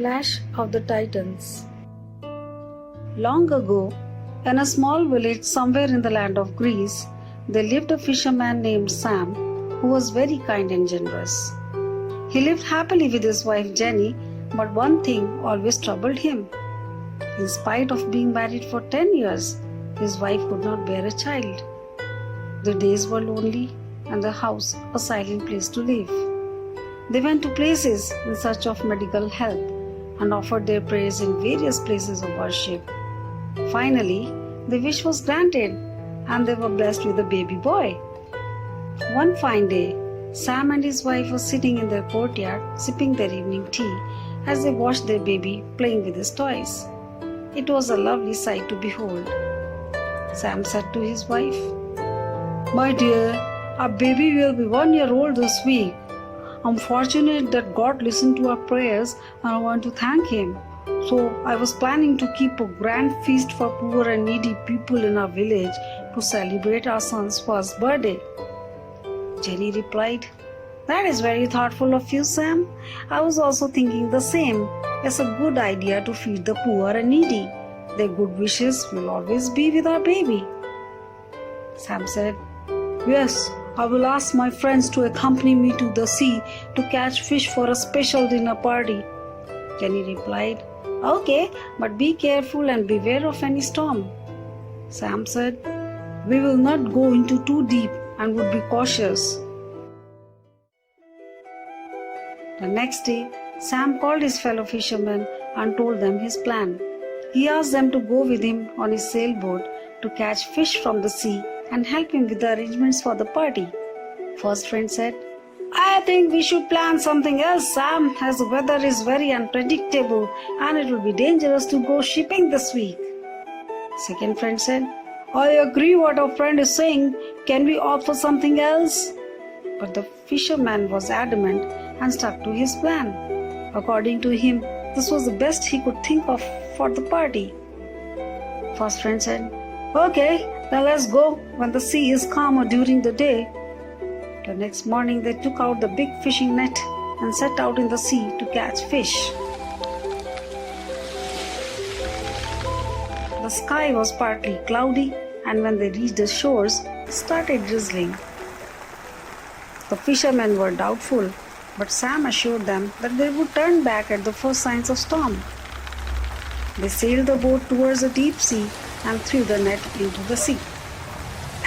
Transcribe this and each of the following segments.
Clash of the Titans. Long ago, in a small village somewhere in the land of Greece, there lived a fisherman named Sam who was very kind and generous. He lived happily with his wife Jenny, but one thing always troubled him. In spite of being married for 10 years, his wife could not bear a child. The days were lonely and the house a silent place to live. They went to places in search of medical help and offered their prayers in various places of worship. Finally, the wish was granted and they were blessed with a baby boy. One fine day, Sam and his wife were sitting in their courtyard sipping their evening tea as they watched their baby playing with his toys. It was a lovely sight to behold. Sam said to his wife, "My dear, our baby will be 1 year old this week. I'm fortunate that God listened to our prayers and I want to thank Him. So I was planning to keep a grand feast for poor and needy people in our village to celebrate our son's first birthday." Jenny replied, "That is very thoughtful of you, Sam. I was also thinking the same. It's a good idea to feed the poor and needy. Their good wishes will always be with our baby." Sam said, "Yes, I will ask my friends to accompany me to the sea to catch fish for a special dinner party." Jenny replied, "Okay, but be careful and beware of any storm." Sam said, "We will not go into too deep and would be cautious." The next day, Sam called his fellow fishermen and told them his plan. He asked them to go with him on his sailboat to catch fish from the sea and help him with the arrangements for the party. First friend said, "I think we should plan something else, Sam, as the weather is very unpredictable and it will be dangerous to go shipping this week." Second friend said, "I agree what our friend is saying. Can we opt for something else?" But the fisherman was adamant and stuck to his plan. According to him, this was the best he could think of for the party. First friend said, "Okay, then let's go when the sea is calmer during the day." The next morning they took out the big fishing net and set out in the sea to catch fish. The sky was partly cloudy, and when they reached the shores, it started drizzling. The fishermen were doubtful, but Sam assured them that they would turn back at the first signs of storm. They sailed the boat towards the deep sea and threw the net into the sea.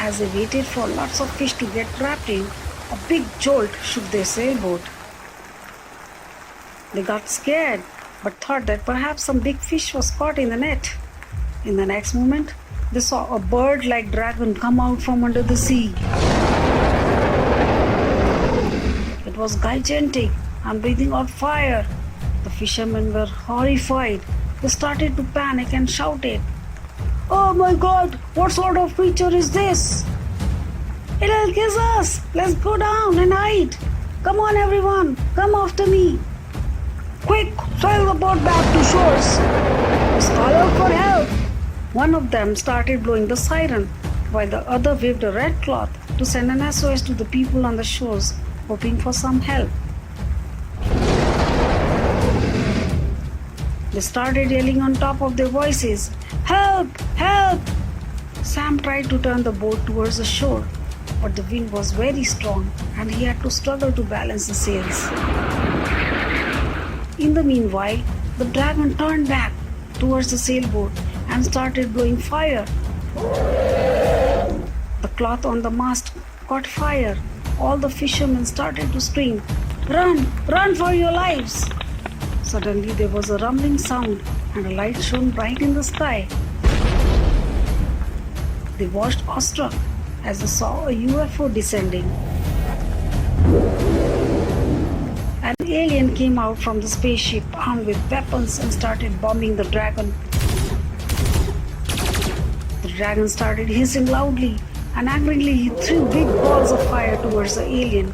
As they waited for lots of fish to get trapped in, a big jolt shook their sailboat. They got scared, but thought that perhaps some big fish was caught in the net. In the next moment, they saw a bird-like dragon come out from under the sea. It was gigantic and breathing out fire. The fishermen were horrified. They started to panic and shouted, "Oh my God, what sort of creature is this? It'll kill us! Let's go down and hide! Come on everyone, come after me! Quick, sail the boat back to shores! Let's call out for help!" One of them started blowing the siren, while the other waved a red cloth to send an SOS to the people on the shores, hoping for some help. They started yelling on top of their voices, "Help! Help!" Sam tried to turn the boat towards the shore, but the wind was very strong and he had to struggle to balance the sails. In the meanwhile, the dragon turned back towards the sailboat and started blowing fire. The cloth on the mast caught fire. All the fishermen started to scream, "Run! Run for your lives!" Suddenly there was a rumbling sound and a light shone bright in the sky. They watched awestruck as they saw a UFO descending. An alien came out from the spaceship armed with weapons and started bombing the dragon. The dragon started hissing loudly and angrily he threw big balls of fire towards the alien.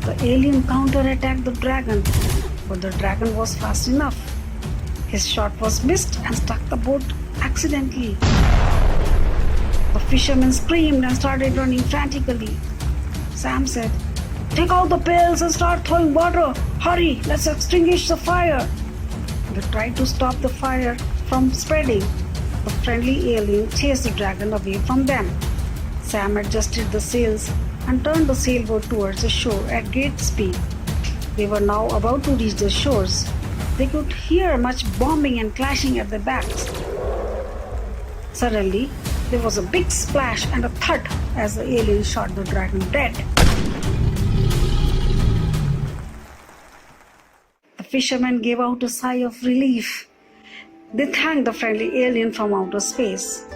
The alien counterattacked the dragon, but the dragon was fast enough. His shot was missed and struck the boat accidentally. The fishermen screamed and started running frantically. Sam said, "Take out the pails and start throwing water. Hurry, let's extinguish the fire." They tried to stop the fire from spreading. The friendly alien chased the dragon away from them. Sam adjusted the sails and turned the sailboat towards the shore at great speed. They were now about to reach the shores. They could hear much bombing and clashing at their backs. Suddenly, there was a big splash and a thud as the alien shot the dragon dead. The fishermen gave out a sigh of relief. They thanked the friendly alien from outer space.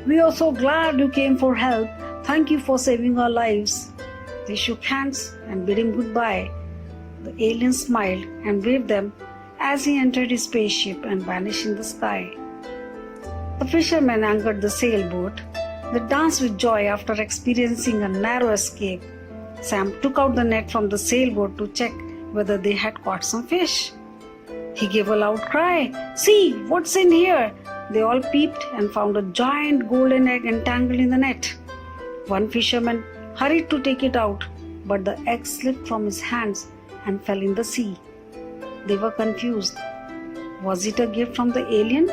"We are so glad you came for help. Thank you for saving our lives." They shook hands and bid him goodbye. The alien smiled and waved them as he entered his spaceship and vanished in the sky. The fishermen anchored the sailboat. They danced with joy after experiencing a narrow escape. Sam took out the net from the sailboat to check whether they had caught some fish. He gave a loud cry, "See, what's in here?" They all peeped and found a giant golden egg entangled in the net. One fisherman hurried to take it out, but the egg slipped from his hands and fell in the sea. They were confused. Was it a gift from the alien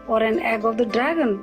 or an egg of the dragon?